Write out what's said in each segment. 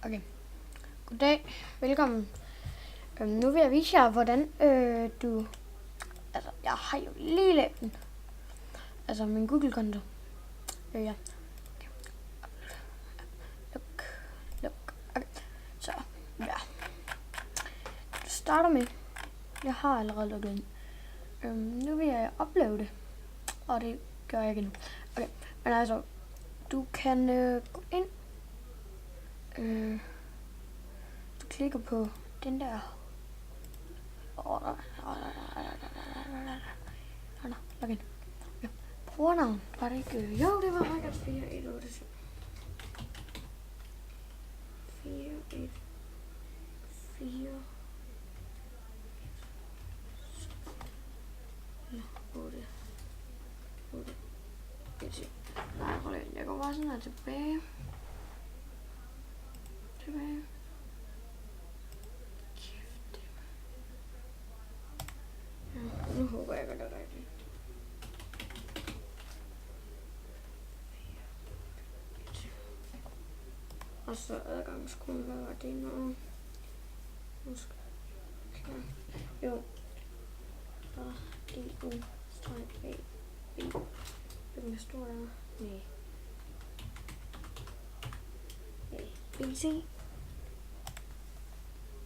Okay. Goddag. Velkommen. Nu vil jeg vise jer, hvordan du... Altså, jeg har jo lige lavet den. Altså, min Google-konto. Ja. Okay. Luk. Okay. Så, ja. Du starter med... Jeg har allerede lukket ind. Nu vil jeg uploade det. Og det gør jeg ikke nu. Okay. Men altså, du kan gå ind. Du klikker på den der. Log ind. Ja. Brugernavn. Var det ikke? Jo, det var Michael 4187. 414 8 1. Nej, prøv lige. Jeg går bare sådan her tilbage. Kæft. Ja, nu håber jeg, at det er rigtigt. Og så adgangskoden, hvad var det nu? Måske. Jo. Og DU-A. Hvilken stor er der? Nej. BC?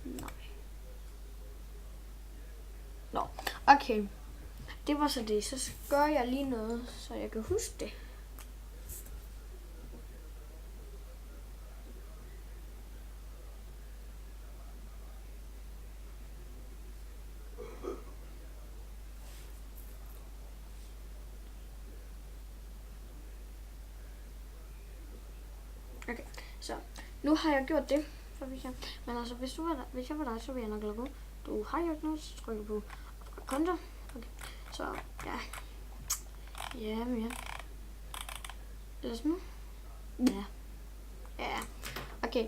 Nej. Nå, okay. Det var så det. Så gør jeg lige noget, så jeg kan huske det. Okay, så nu har jeg gjort det, for men altså hvis jeg var dig, så vil jeg nok logge ud. Du har gjort noget, så trykker du på konto. Okay, så ja. Ellers nu? Ja. Okay,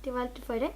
det var alt det for i dag.